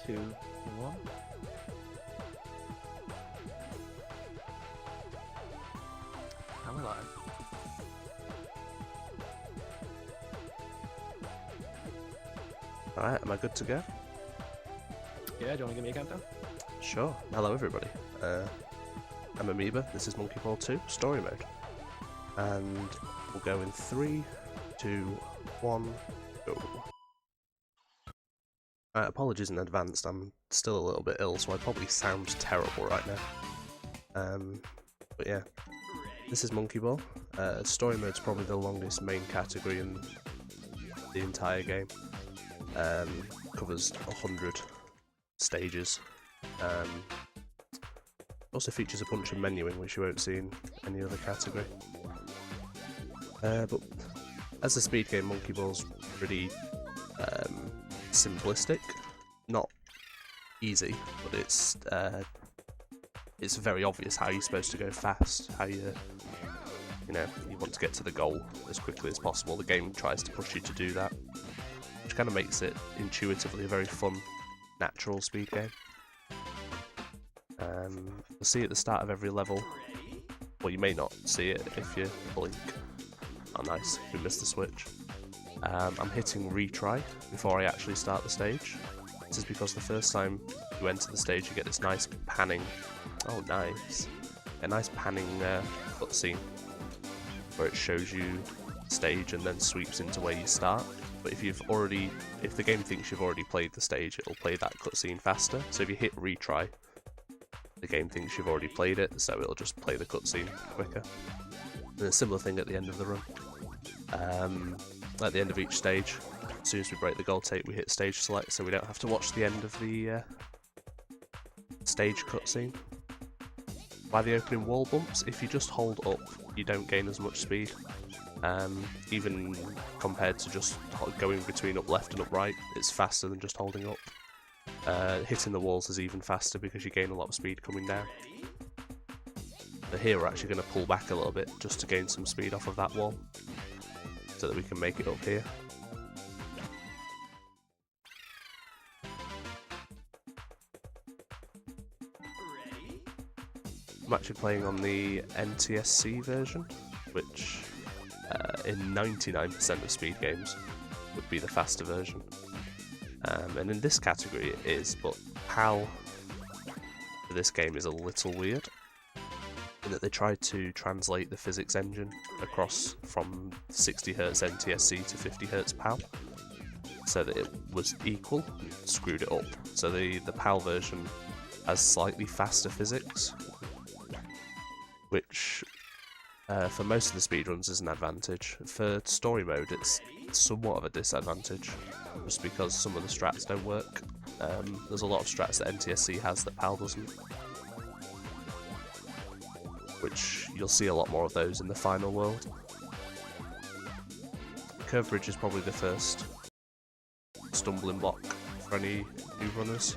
2, 1. And we're live. Alright, am I good to go? Yeah, do you want to give me a countdown? Sure. Hello everybody. I'm Amoeba, this is Monkey Ball 2, Story Mode. And we'll go in 3, 2, 1, go. Apologies in advance, I'm still a little bit ill, so I probably sound terrible right now. But yeah, this is Monkey Ball. Story Mode's probably the longest main category in the entire game. Covers 100 stages. Also features a bunch of menuing, which you won't see in any other category. But as a speed game, Monkey Ball's pretty simplistic. Not easy, but it's very obvious how you're supposed to go fast. How you want to get to the goal as quickly as possible. The game tries to push you to do that, which kind of makes it intuitively a very fun, natural speed game. You'll see at the start of every level, well, you may not see it if you blink. Oh nice, we missed the switch. I'm hitting retry before I actually start the stage. This is because the first time you enter the stage you get this nice panning, oh nice, a nice panning cutscene where it shows you the stage and then sweeps into where you start. But if the game thinks you've already played the stage, it'll play that cutscene faster. So if you hit retry, the game thinks you've already played it, so it'll just play the cutscene quicker. And a similar thing at the end of the run. At the end of each stage, as soon as we break the goal tape, we hit stage select, so we don't have to watch the end of the stage cutscene. By the opening wall bumps, if you just hold up, you don't gain as much speed. Even compared to just going between up left and up right, it's faster than just holding up. Hitting the walls is even faster because you gain a lot of speed coming down. But here we're actually going to pull back a little bit just to gain some speed off of that wall, so that we can make it up here. I'm actually playing on the NTSC version, which in 99% of speed games would be the faster version. And in this category it is, but PAL for this game is a little weird, in that they tried to translate the physics engine across from 60Hz NTSC to 50Hz PAL, so that it was equal, and screwed it up. So the PAL version has slightly faster physics, which for most of the speedruns is an advantage. For story mode it's somewhat of a disadvantage, just because some of the strats don't work. There's a lot of strats that NTSC has that PAL doesn't, which you'll see a lot more of those in the final world. Curve Bridge is probably the first stumbling block for any new runners.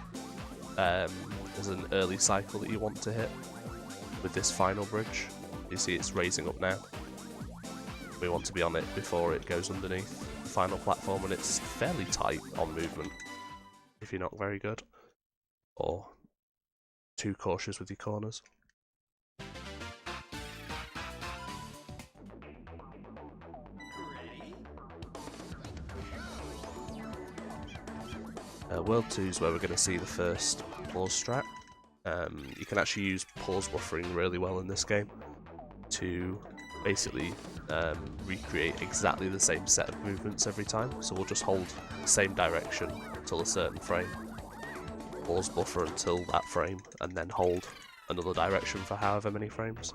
There's an early cycle that you want to hit with this final bridge. You see it's raising up now. We want to be on it before it goes underneath the final platform, and it's fairly tight on movement if you're not very good or too cautious with your corners. World 2 is where we're going to see the first pause strat. You can actually use pause buffering really well in this game to basically recreate exactly the same set of movements every time. So we'll just hold the same direction until a certain frame, pause buffer until that frame, and then hold another direction for however many frames.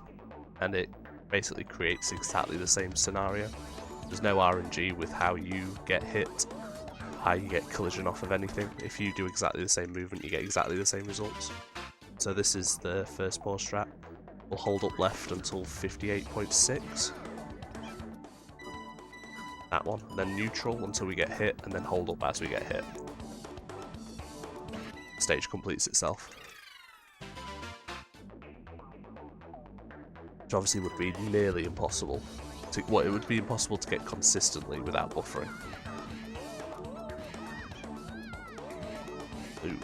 And it basically creates exactly the same scenario. There's no RNG with how you get hit, how you get collision off of anything. If you do exactly the same movement, you get exactly the same results. So this is the first pause strat. We'll hold up left until 58.6. That one. Then neutral until we get hit, and then hold up as we get hit. The stage completes itself. Which obviously would be nearly impossible. It would be impossible to get consistently without buffering. Ooh.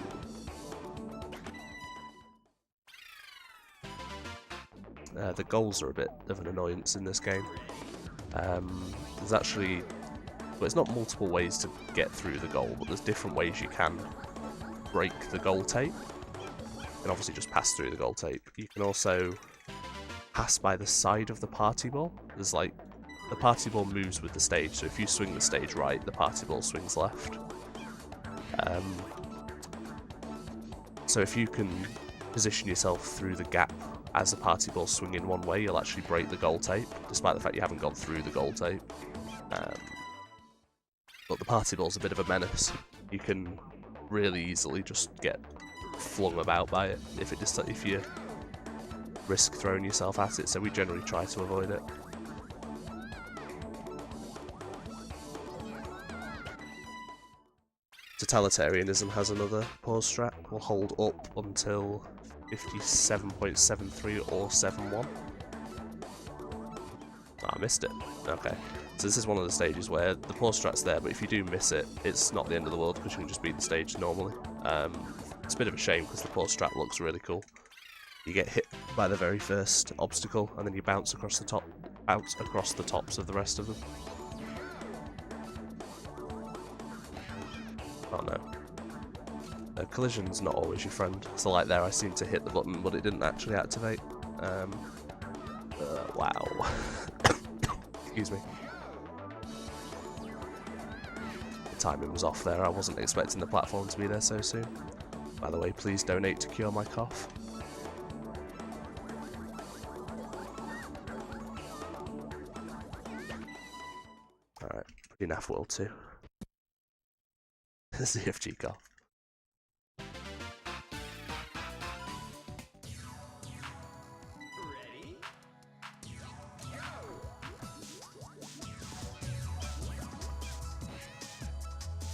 the goals are a bit of an annoyance in this game. There's actually, well, it's not multiple ways to get through the goal, but there's different ways you can break the goal tape. You can obviously just pass through the goal tape. You can also pass by the side of the party ball. There's like, the party ball moves with the stage, so if you swing the stage right, the party ball swings left. So if you can position yourself through the gap as the party ball swinging one way, you'll actually break the goal tape, despite the fact you haven't gone through the goal tape. But the party ball's a bit of a menace. You can really easily just get flung about by it if you risk throwing yourself at it, so we generally try to avoid it. Totalitarianism has another pause strat. We'll hold up until 57.73 or 71. Oh, I missed it. Okay. So this is one of the stages where the pause strat's there, but if you do miss it, it's not the end of the world because you can just beat the stage normally. It's a bit of a shame because the pause strat looks really cool. You get hit by the very first obstacle and then you bounce across the tops of the rest of them. Oh no. Collision's not always your friend. So like there I seem to hit the button but it didn't actually activate. Wow. Excuse me. The timing was off there. I wasn't expecting the platform to be there so soon. By the way, please donate to cure my cough. Alright, pretty naff world too. CFG cough.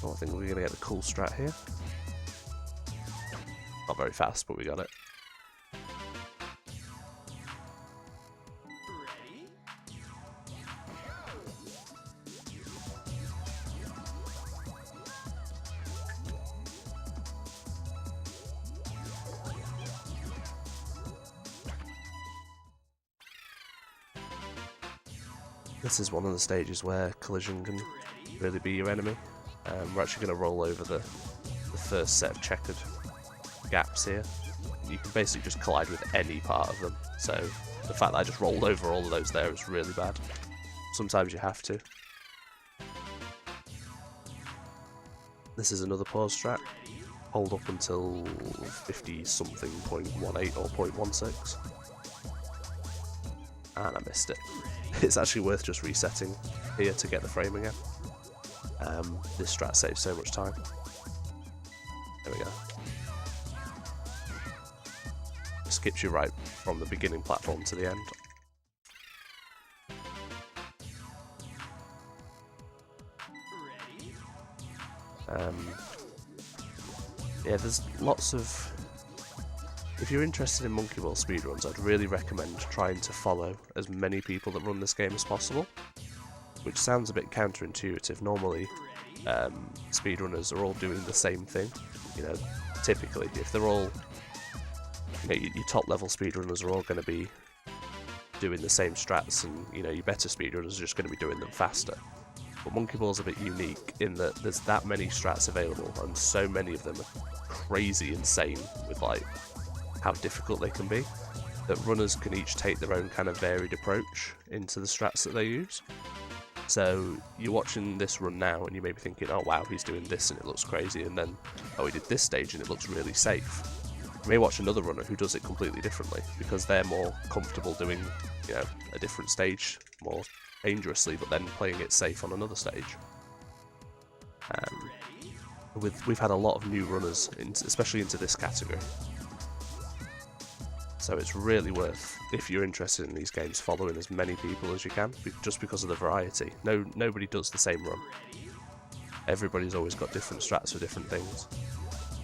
Oh, I think we're gonna get the cool strat here. Not very fast, but we got it. This is one of the stages where collision can really be your enemy. We're actually going to roll over the first set of checkered gaps here. You can basically just collide with any part of them, so the fact that I just rolled over all of those there is really bad. Sometimes you have to. This is another pause strat. Hold up until 50 something 0.18 or 0.16. And I missed it. It's actually worth just resetting here to get the frame again. This strat saves so much time. There we go. It skips you right from the beginning platform to the end. Yeah, there's lots of... If you're interested in Monkey Ball speedruns, I'd really recommend trying to follow as many people that run this game as possible. Which sounds a bit counterintuitive. Normally, speedrunners are all doing the same thing. You know, typically, if they're all... You know, your top level speedrunners are all going to be doing the same strats, and you know, your better speedrunners are just going to be doing them faster. But Monkey Ball's a bit unique in that there's that many strats available, and so many of them are crazy insane with like how difficult they can be, that runners can each take their own kind of varied approach into the strats that they use. So you're watching this run now and you may be thinking, oh wow, he's doing this and it looks crazy, and then, oh, he did this stage and it looks really safe. You may watch another runner who does it completely differently because they're more comfortable doing, you know, a different stage more dangerously, but then playing it safe on another stage. We've had a lot of new runners, especially into this category. So it's really worth, if you're interested in these games, following as many people as you can, just because of the variety. Nobody does the same run. Everybody's always got different strats for different things.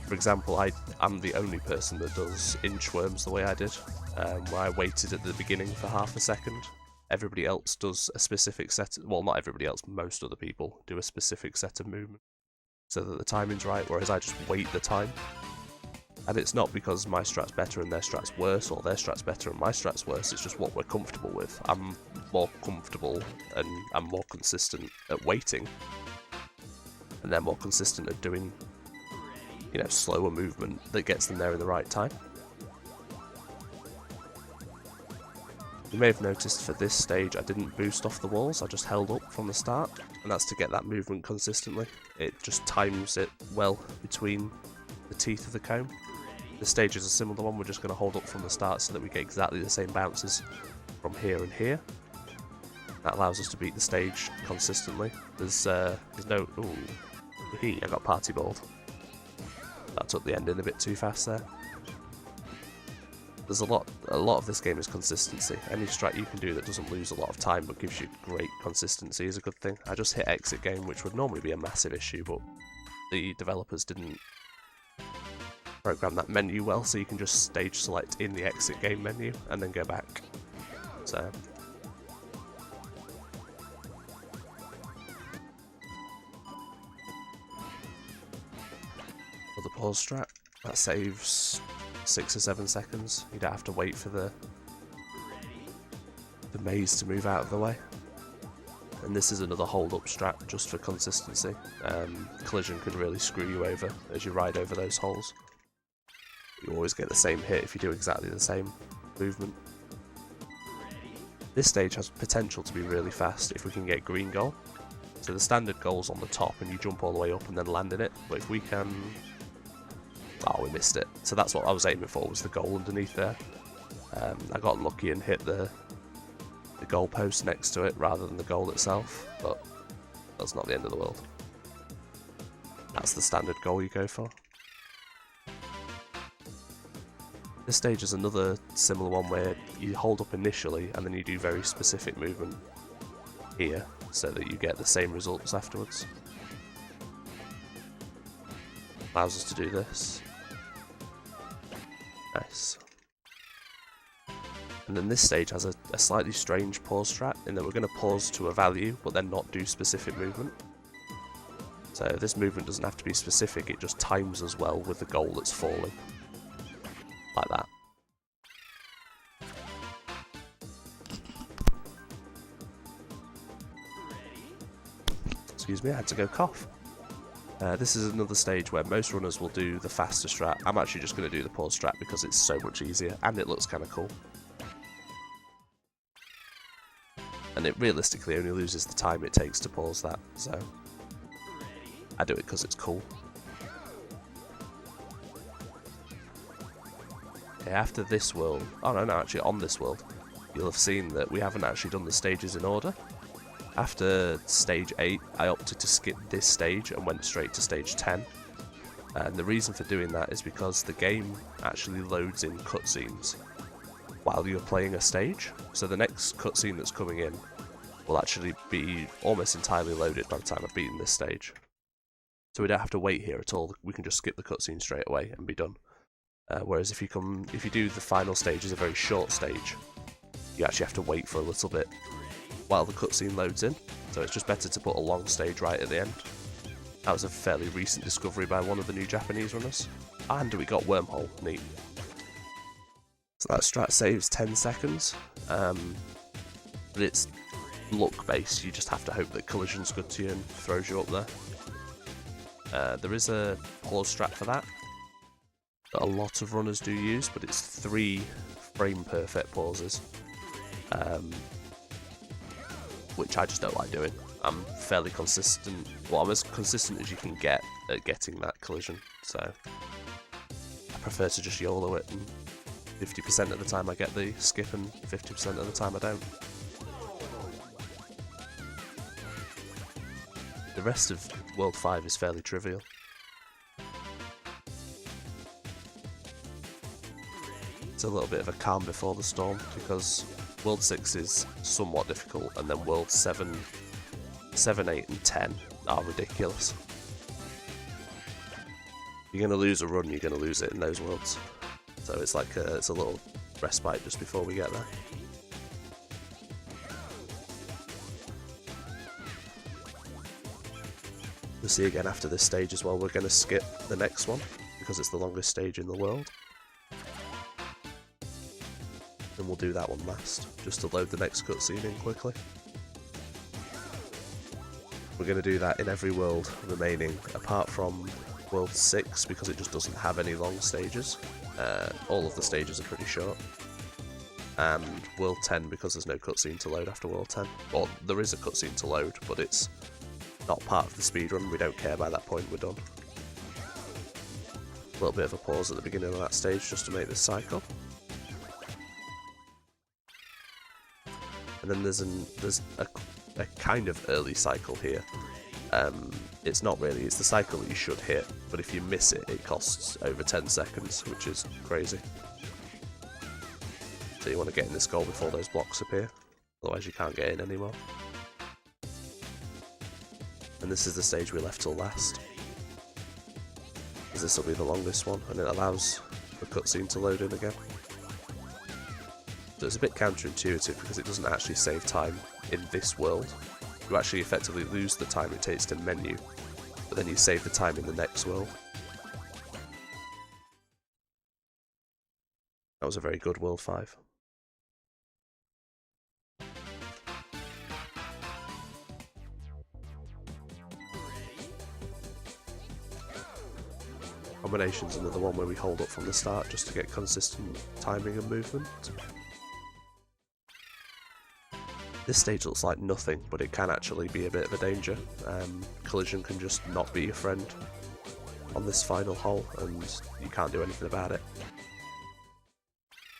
For example, I'm the only person that does inchworms the way I did, where I waited at the beginning for half a second. Everybody else does a specific set, well, not everybody else, most other people do a specific set of movement so that the timing's right, whereas I just wait the time. And it's not because my strat's better and their strat's worse, or their strat's better and my strat's worse, it's just what we're comfortable with. I'm more comfortable and I'm more consistent at waiting, and they're more consistent at doing, you know, slower movement that gets them there in the right time. You may have noticed for this stage I didn't boost off the walls, I just held up from the start, and that's to get that movement consistently. It just times it well between the teeth of the cone. This stage is a similar one, we're just going to hold up from the start so that we get exactly the same bounces from here and here. That allows us to beat the stage consistently. There's no... Ooh, I got party balled. That took the end in a bit too fast there. There's a lot of this game is consistency. Any strat you can do that doesn't lose a lot of time but gives you great consistency is a good thing. I just hit exit game, which would normally be a massive issue, but the developers didn't program that menu well, so you can just stage select in the exit game menu and then go back. So for the pause strat, that saves 6 or 7 seconds. You don't have to wait for the maze to move out of the way. And this is another hold up strat just for consistency. Collision can really screw you over as you ride over those holes. You always get the same hit if you do exactly the same movement. This stage has potential to be really fast if we can get green goal. So the standard goal's on the top and you jump all the way up and then land in it, but if we can... Oh, we missed it. So that's what I was aiming for, was the goal underneath there. I got lucky and hit the goal post next to it rather than the goal itself, but that's not the end of the world. That's the standard goal you go for. This stage is another similar one where you hold up initially and then you do very specific movement here so that you get the same results afterwards. Allows us to do this. Nice. And then this stage has a slightly strange pause strat in that we're going to pause to a value but then not do specific movement. So this movement doesn't have to be specific, it just times as well with the goal that's falling. Like that. Excuse me, I had to go cough. This is another stage where most runners will do the faster strat. I'm actually just going to do the pause strat because it's so much easier and it looks kind of cool. And it realistically only loses the time it takes to pause that, so I do it because it's cool. Okay, after this world, oh no, actually on this world, you'll have seen that we haven't actually done the stages in order. After stage 8, I opted to skip this stage and went straight to stage 10. And the reason for doing that is because the game actually loads in cutscenes while you're playing a stage. So the next cutscene that's coming in will actually be almost entirely loaded by the time I've beaten this stage. So we don't have to wait here at all, we can just skip the cutscene straight away and be done. Whereas if you do the final stage as a very short stage, you actually have to wait for a little bit while the cutscene loads in, so it's just better to put a long stage right at the end. That was a fairly recent discovery by one of the new Japanese runners. And we got wormhole, neat. So that strat saves 10 seconds, but it's luck based, you just have to hope that collision's good to you and throws you up there. There is a pause strat for that a lot of runners do use, but it's 3 frame perfect pauses, which I just don't like doing. I'm fairly consistent, well, I'm as consistent as you can get at getting that collision, so I prefer to just YOLO it, and 50% of the time I get the skip and 50% of the time I don't. The rest of World 5 is fairly trivial. It's a little bit of a calm before the storm, because World 6 is somewhat difficult, and then World 7, 8 and 10 are ridiculous. If you're going to lose a run, you're going to lose it in those worlds. So it's like it's a little respite just before we get there. We'll see again after this stage as well. We're going to skip the next one, because it's the longest stage in the world. And we'll do that one last, just to load the next cutscene in quickly. We're going to do that in every world remaining, apart from World 6, because it just doesn't have any long stages. All of the stages are pretty short. And World 10, because there's no cutscene to load after World 10. Well, there is a cutscene to load, but it's not part of the speedrun. We don't care by that point, we're done. A little bit of a pause at the beginning of that stage just to make this cycle. And then there's a kind of early cycle here. It's not really, it's the cycle that you should hit, but if you miss it, it costs over 10 seconds, which is crazy. So you want to get in this goal before those blocks appear, otherwise you can't get in anymore. And this is the stage we left till last, because this will be the longest one, and it allows the cutscene to load in again. So it's a bit counterintuitive because it doesn't actually save time in this world. You actually effectively lose the time it takes to menu, but then you save the time in the next world. That was a very good World 5. Combination's another one where we hold up from the start just to get consistent timing and movement. This stage looks like nothing, but it can actually be a bit of a danger. Collision can just not be your friend on this final hole, and you can't do anything about it.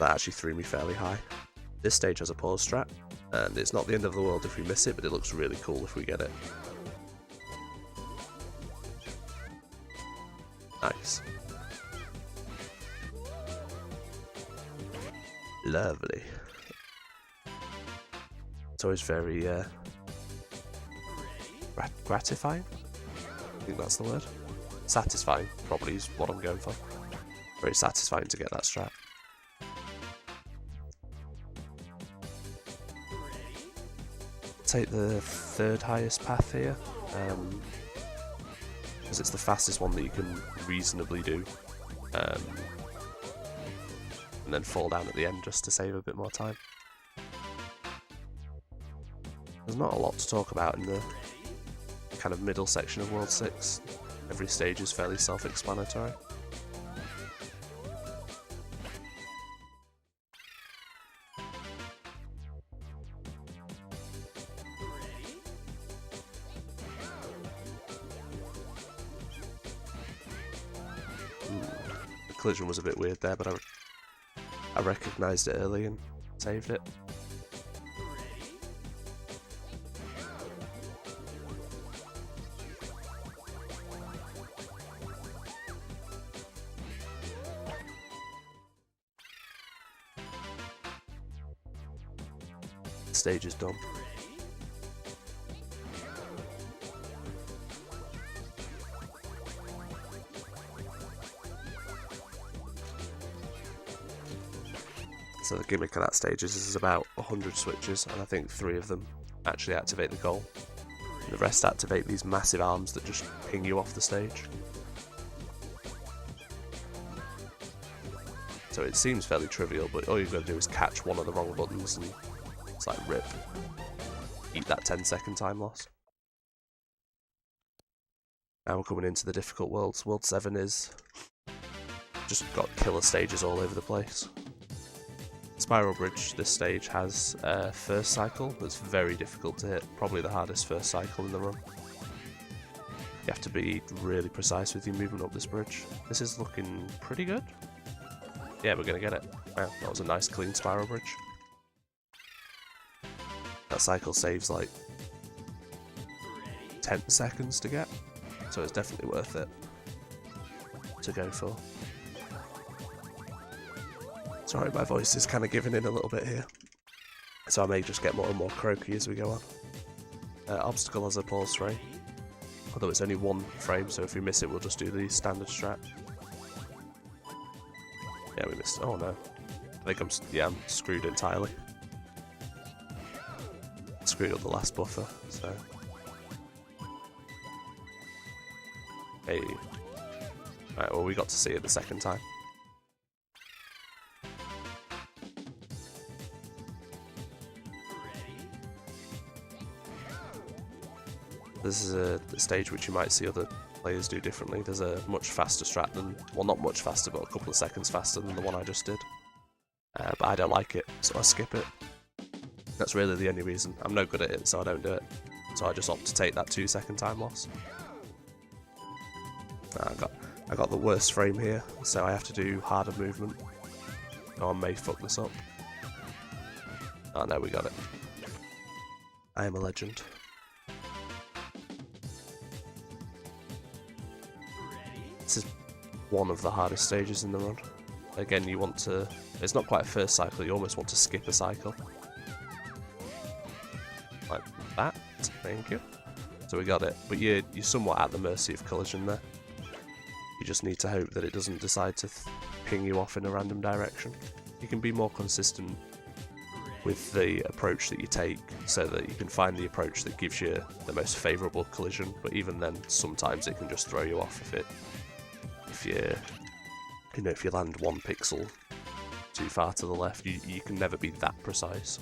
That actually threw me fairly high. This stage has a pause strat, and it's not the end of the world if we miss it, but it looks really cool if we get it. Nice. Lovely. It's always very gratifying. I think that's the word. Satisfying, probably is what I'm going for. Very satisfying to get that strat. Take the third highest path here, because it's the fastest one that you can reasonably do, and then fall down at the end just to save a bit more time. There's not a lot to talk about in the kind of middle section of World 6. Every stage is fairly self-explanatory. The collision was a bit weird there, but I recognised it early and saved it. The stage is done. So the gimmick of that stage is there's about 100 switches, and I think 3 of them actually activate the goal. The rest activate these massive arms that just ping you off the stage. So it seems fairly trivial, but all you've got to do is catch one of the wrong buttons and it's like rip. Eat that 10-second time loss. Now we're coming into the difficult worlds. World 7 is just got killer stages all over the place. Spiral Bridge, this stage has a first cycle that's very difficult to hit, probably the hardest first cycle in the run. You have to be really precise with your movement up this bridge. This is looking pretty good. Yeah, we're going to get it. Wow, that was a nice clean Spiral Bridge. That cycle saves like 10 seconds to get, so it's definitely worth it to go for. Sorry, my voice is kind of giving in a little bit here, so I may just get more and more croaky as we go on. Obstacle has a pause frame, although it's only 1 frame, so if we miss it we'll just do the standard strat. Yeah, we missed. Oh no. I think I'm screwed entirely. Screwed up the last buffer, so. Right, well, we got to see it the second time. This is a stage which you might see other players do differently. There's a much faster strat than, well, not much faster, but a couple of seconds faster than the one I just did. But I don't like it, so I skip it. That's really the only reason. I'm no good at it, so I don't do it. So I just opt to take that 2-second time loss. I got the worst frame here, so I have to do harder movement. Oh, I may fuck this up. Oh no, we got it. I am a legend. This is one of the hardest stages in the run. Again, you want to... It's not quite a first cycle, you almost want to skip a cycle. Like that. Thank you. So we got it. But you're somewhat at the mercy of collision there. You just need to hope that it doesn't decide to ping you off in a random direction. You can be more consistent with the approach that you take so that you can find the approach that gives you the most favourable collision, but even then sometimes it can just throw you off if you land 1 pixel too far to the left. You can never be that precise.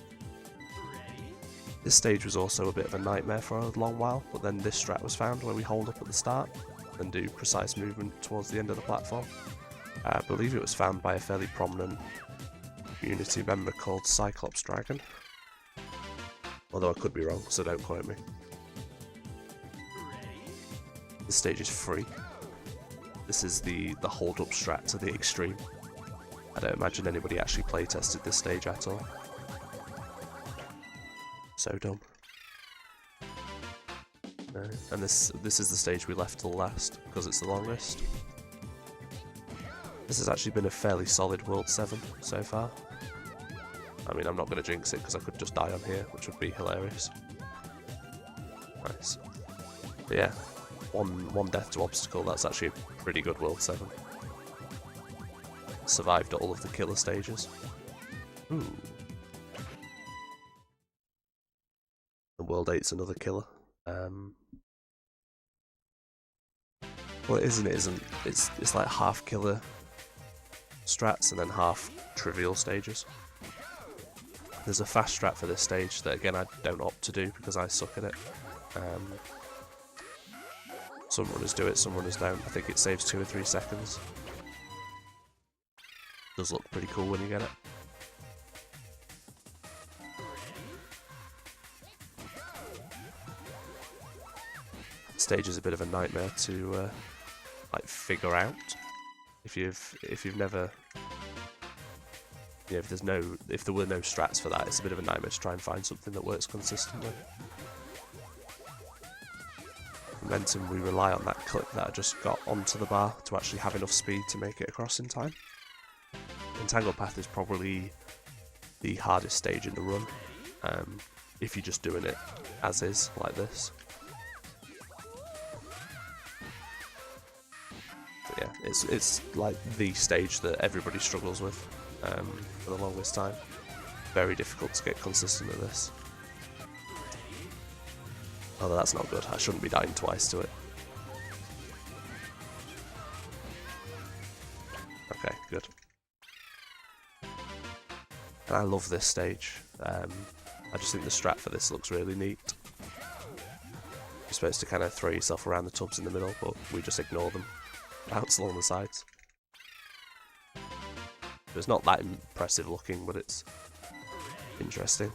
This stage was also a bit of a nightmare for a long while, but then this strat was found where we hold up at the start and do precise movement towards the end of the platform. I believe it was found by a fairly prominent community member called Cyclops Dragon. Although I could be wrong, so don't quote me. This stage is free. This is the hold up strat to the extreme. I don't imagine anybody actually playtested this stage at all. So dumb. No. And this is the stage we left till last, because it's the longest. This has actually been a fairly solid World 7 so far. I mean, I'm not going to jinx it because I could just die on here, which would be hilarious. Nice. But yeah, one death to obstacle, that's actually a pretty good World 7. Survived all of the killer stages. Ooh. And World 8's another killer. Well, it is and it isn't. It's like half killer strats and then half trivial stages. There's a fast strat for this stage that again I don't opt to do because I suck at it. Some runners do it, some runners don't. I think it saves 2 or 3 seconds. Does look pretty cool when you get it. Stage is a bit of a nightmare to like figure out if you've never, you know, if there were no strats for that, it's a bit of a nightmare to try and find something that works consistently. Momentum, we rely on that clip that I just got onto the bar to actually have enough speed to make it across in time. Entangled Path is probably the hardest stage in the run, if you're just doing it as is, like this. But yeah, it's like the stage that everybody struggles with for the longest time. Very difficult to get consistent at this. Oh, that's not good. I shouldn't be dying twice to it. Okay, good. And I love this stage. I just think the strat for this looks really neat. You're supposed to kind of throw yourself around the tubs in the middle, but we just ignore them. Bounce along the sides. It's not that impressive looking, but it's interesting.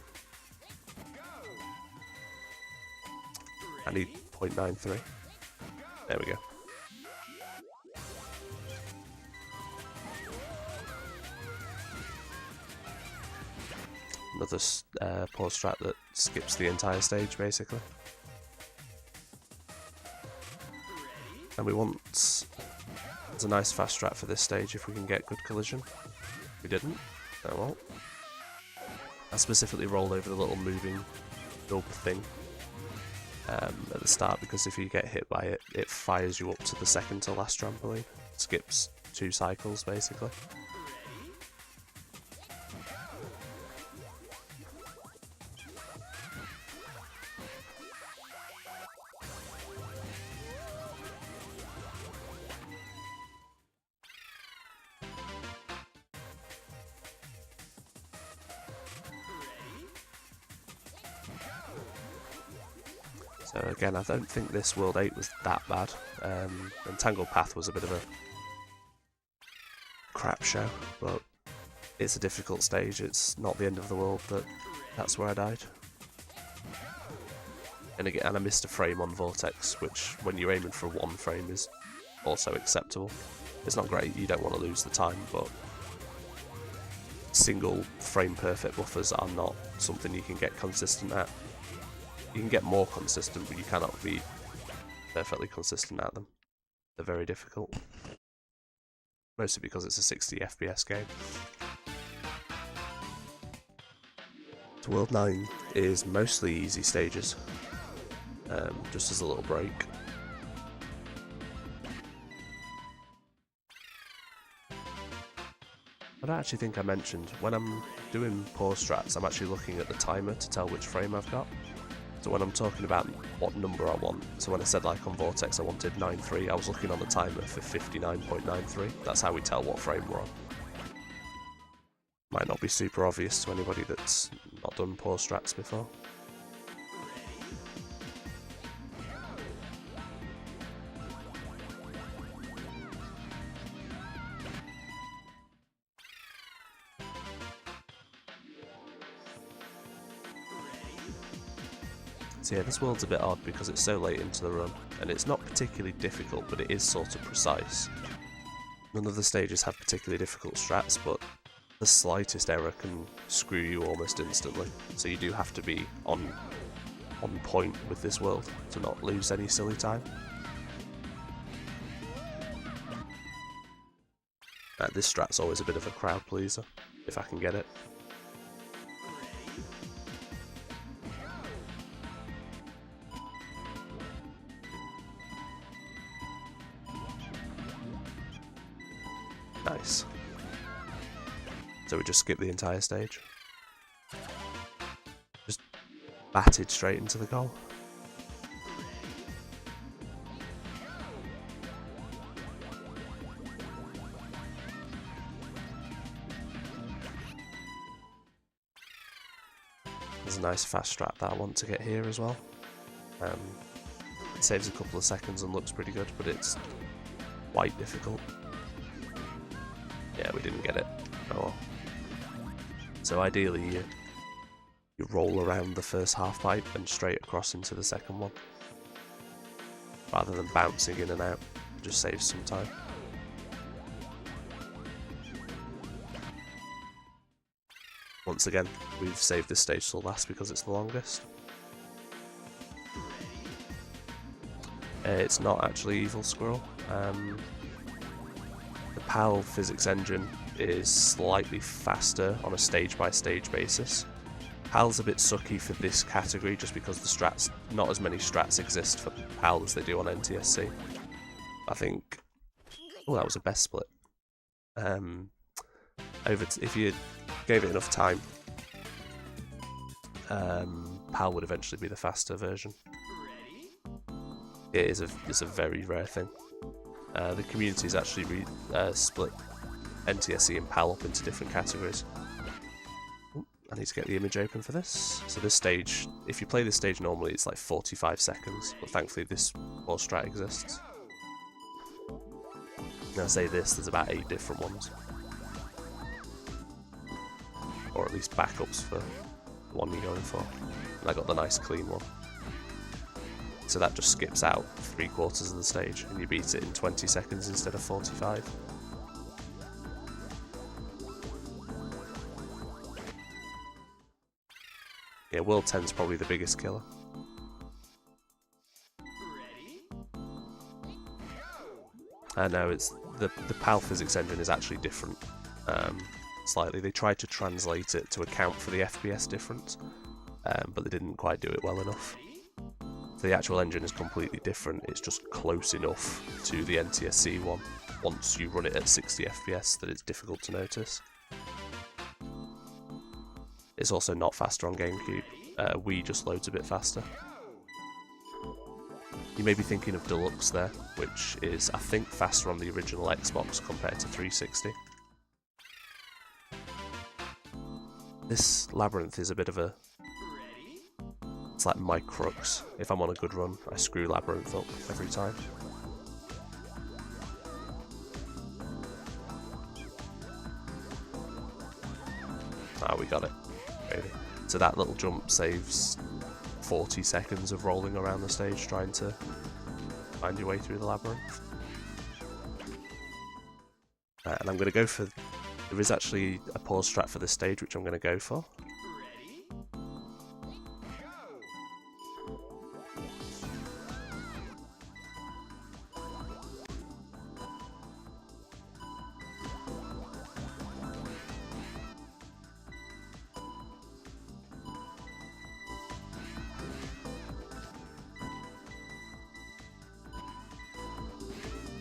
I need 0.93. There we go. Another pause strat that skips the entire stage, basically. And we want... There's a nice fast strat for this stage if we can get good collision. We didn't. Oh well. I specifically rolled over the little moving nub thing at the start, because if you get hit by it, it fires you up to the second to last trampoline. It skips 2 cycles, basically. So again, I don't think this World 8 was that bad. And Tangled Path was a bit of a crap show, but it's a difficult stage. It's not the end of the world, but that's where I died. And again, I missed a frame on Vortex, which when you're aiming for 1 frame is also acceptable. It's not great, you don't want to lose the time, but single frame perfect buffers are not something you can get consistent at. You can get more consistent, but you cannot be perfectly consistent at them. They're very difficult. Mostly because it's a 60 FPS game. So World 9 is mostly easy stages, just as a little break. I don't actually think I mentioned, when I'm doing pause strats, I'm actually looking at the timer to tell which frame I've got. So when I'm talking about what number I want, so when I said like on Vortex I wanted 9.3, I was looking on the timer for 59.93. That's how we tell what frame we're on. Might not be super obvious to anybody that's not done pause strats before. So yeah, this world's a bit odd because it's so late into the run, and it's not particularly difficult, but it is sort of precise. None of the stages have particularly difficult strats, but the slightest error can screw you almost instantly, so you do have to be on point with this world to not lose any silly time. This strat's always a bit of a crowd pleaser, if I can get it. Nice. So we just skip the entire stage. Just batted straight into the goal. There's a nice fast strat that I want to get here as well. It saves a couple of seconds and looks pretty good, but it's quite difficult. Yeah, we didn't get it. Oh well. So ideally you roll around the first half pipe and straight across into the second one, rather than bouncing in and out. It just saves some time. Once again, we've saved this stage till last because it's the longest. It's not actually Evil Squirrel. The PAL physics engine is slightly faster on a stage-by-stage basis. PAL's a bit sucky for this category just because the strats, not as many strats exist for PAL as they do on NTSC. I think... Oh, that was a best split. If you gave it enough time, PAL would eventually be the faster version. It's a very rare thing. The community's actually split NTSC and PAL up into different categories. Ooh, I need to get the image open for this. So this stage, if you play this stage normally, it's like 45 seconds, but thankfully this pause strat exists. Now I say this, there's about 8 different ones. Or at least backups for the one you're going for. And I got the nice clean one. So that just skips out 3/4 of the stage, and you beat it in 20 seconds instead of 45. Yeah, World 10 is probably the biggest killer. No, it's the PAL physics engine is actually different. Slightly, they tried to translate it to account for the FPS difference, but they didn't quite do it well enough. The actual engine is completely different, it's just close enough to the NTSC one once you run it at 60 FPS that it's difficult to notice. It's also not faster on GameCube, Wii just loads a bit faster. You may be thinking of Deluxe there, which is I think faster on the original Xbox compared to 360. This labyrinth is a bit of a It's like my crux. If I'm on a good run, I screw Labyrinth up every time. Ah, we got it. Maybe. So that little jump saves 40 seconds of rolling around the stage trying to find your way through the labyrinth. And I'm going to go for... There is actually a pause strat for this stage, which I'm going to go for.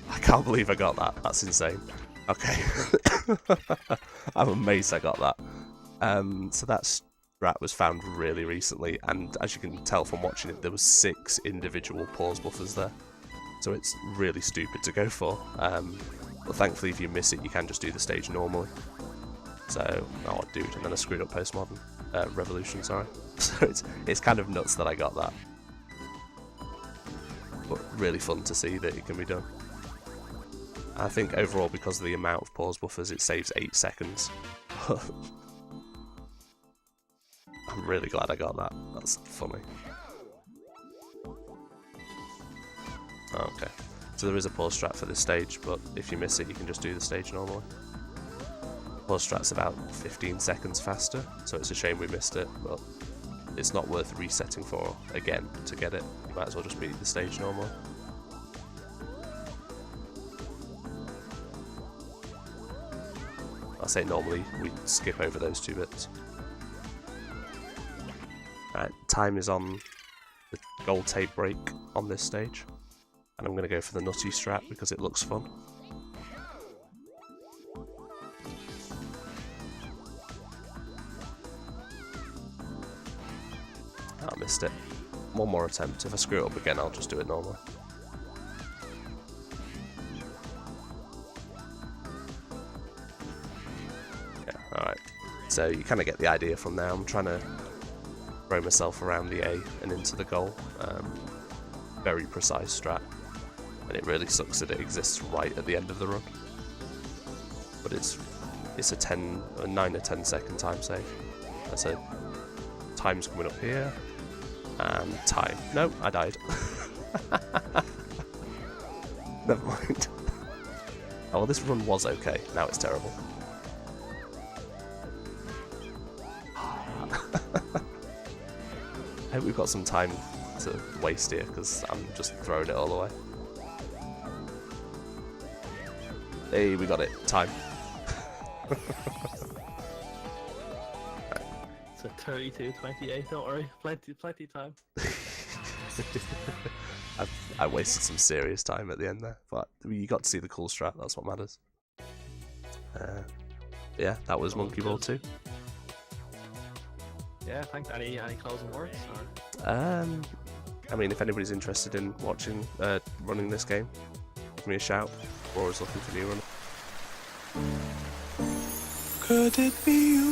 I can't believe I got that. That's insane. Okay. I'm amazed I got that. So that strat was found really recently, and as you can tell from watching it, there was 6 individual pause buffers there. So it's really stupid to go for. But thankfully, if you miss it, you can just do the stage normally. So, oh dude, and then I screwed up Postmodern. Revolution, sorry. So it's kind of nuts that I got that. But really fun to see that it can be done. I think overall, because of the amount of pause buffers, it saves 8 seconds. I'm really glad I got that. That's funny. Okay, so there is a pause strat for this stage, but if you miss it, you can just do the stage normally. Pause strat's about 15 seconds faster, so it's a shame we missed it, but it's not worth resetting for again to get it. You might as well just beat the stage normally. I say normally we skip over those 2 bits. Right, time is on the gold tape break on this stage, and I'm going to go for the nutty strat because it looks fun. Oh, I missed it. One more attempt. If I screw it up again, I'll just do it normally. Alright, so you kind of get the idea from there. I'm trying to throw myself around the A and into the goal. Very precise strat, and it really sucks that it exists right at the end of the run. But it's a 9 or 10 second time save. So time's coming up here, and time. No, I died. Never mind. Oh, well, this run was okay. Now it's terrible. I hope we've got some time to waste here, because I'm just throwing it all away. Hey, we got it. Time. It's a 32:28. Don't worry, plenty time. I wasted some serious time at the end there, but you got to see the cool strat. That's what matters. Yeah, that was Monkey Ball 2. Yeah, thanks. Any closing words? Or? I mean, if anybody's interested in watching, running this game, give me a shout. We're always looking for new runners. Could it be you?